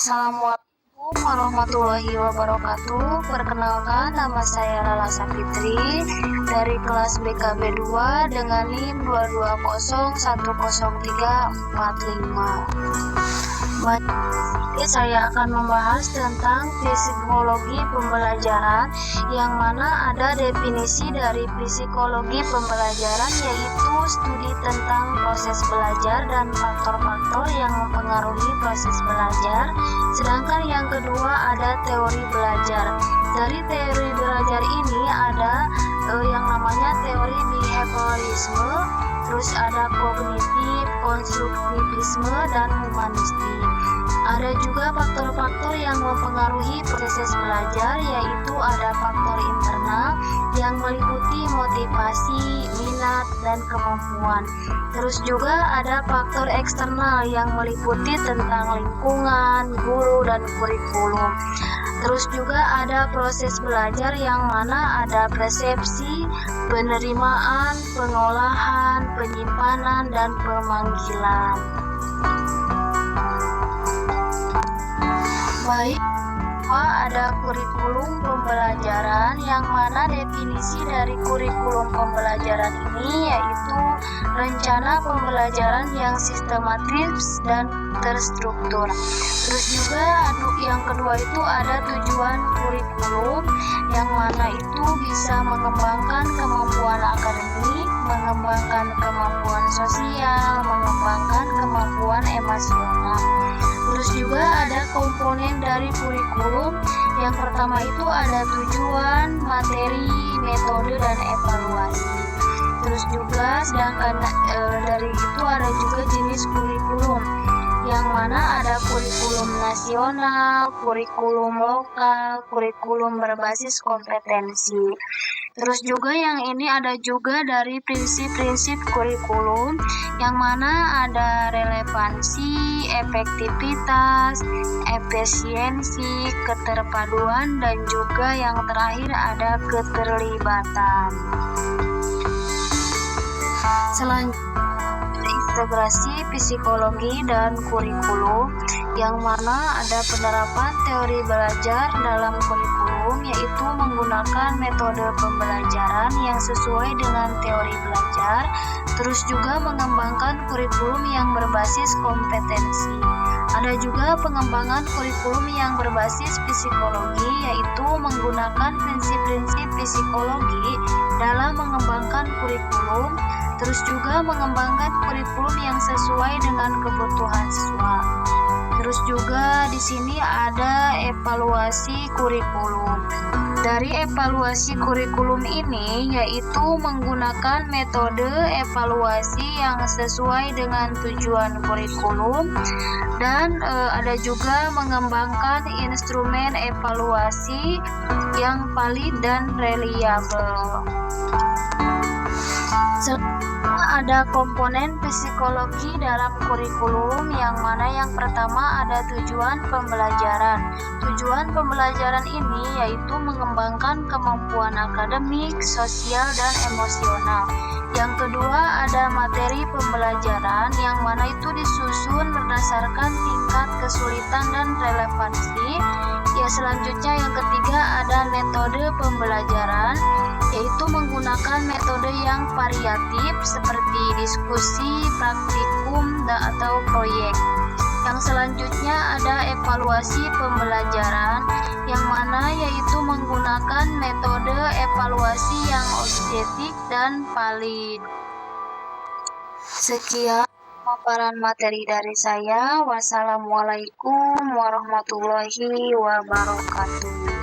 Assalamualaikum warahmatullahi wabarakatuh. Perkenalkan, nama saya Lala Sapitri dari kelas BKB 2 dengan NIM 2201345. Saya akan membahas tentang psikologi pembelajaran, yang mana ada definisi dari psikologi pembelajaran, yaitu studi tentang proses belajar dan faktor-faktor yang mempengaruhi proses belajar. Sedangkan yang kedua ada teori belajar. Dari teori belajar ini ada yang namanya teori behaviorisme, terus ada kognitif, konstruktivisme, dan humanistik. Ada juga faktor-faktor yang mempengaruhi proses belajar, yaitu ada faktor internal yang meliputi motivasi, minat, dan kemampuan. Terus juga ada faktor eksternal yang meliputi tentang lingkungan, guru, dan kurikulum. Terus juga ada proses belajar yang mana ada persepsi, penerimaan, pengolahan, penyimpanan, dan pemanggilan. Baik, ada kurikulum pembelajaran, yang mana definisi dari kurikulum pembelajaran ini yaitu rencana pembelajaran yang sistematis dan terstruktur. Terus juga yang kedua itu ada tujuan kurikulum, yang mana itu bisa mengembangkan kemampuan akademik, mengembangkan kemampuan sosial, mengembangkan kemampuan emosional. Terus juga ada komponen dari kurikulum. Yang pertama itu ada tujuan, materi, metode, dan evaluasi. Terus juga sedangkan dari itu ada juga jenis kurikulum, yang mana ada kurikulum nasional, kurikulum lokal, kurikulum berbasis kompetensi. Terus juga yang ini ada juga dari prinsip-prinsip kurikulum, yang mana ada relevansi, efektivitas, efisiensi, keterpaduan, dan juga yang terakhir ada keterlibatan. Selanjutnya, integrasi psikologi dan kurikulum, yang mana ada penerapan teori belajar dalam kurikulum, yaitu menggunakan metode pembelajaran yang sesuai dengan teori belajar. Terus juga mengembangkan kurikulum yang berbasis kompetensi. Ada juga pengembangan kurikulum yang berbasis psikologi, yaitu menggunakan prinsip-prinsip psikologi dalam mengembangkan kurikulum. Terus juga mengembangkan kurikulum yang sesuai dengan kebutuhan siswa. Terus juga di sini ada evaluasi kurikulum. Dari evaluasi kurikulum ini yaitu menggunakan metode evaluasi yang sesuai dengan tujuan kurikulum, dan ada juga mengembangkan instrumen evaluasi yang valid dan reliable. Ada komponen psikologi dalam kurikulum, yang mana yang pertama ada tujuan pembelajaran. Tujuan pembelajaran ini yaitu mengembangkan kemampuan akademik, sosial, dan emosional. Yang kedua ada materi pembelajaran, yang mana itu disusun berdasarkan tingkat kesulitan dan relevansi. Selanjutnya yang ketiga ada metode pembelajaran, yaitu menggunakan metode yang variatif seperti diskusi, praktikum, atau proyek. Yang selanjutnya ada evaluasi pembelajaran, yang mana yaitu menggunakan metode evaluasi yang objektif dan valid. Sekian paparan materi dari saya. Wassalamualaikum warahmatullahi wabarakatuh.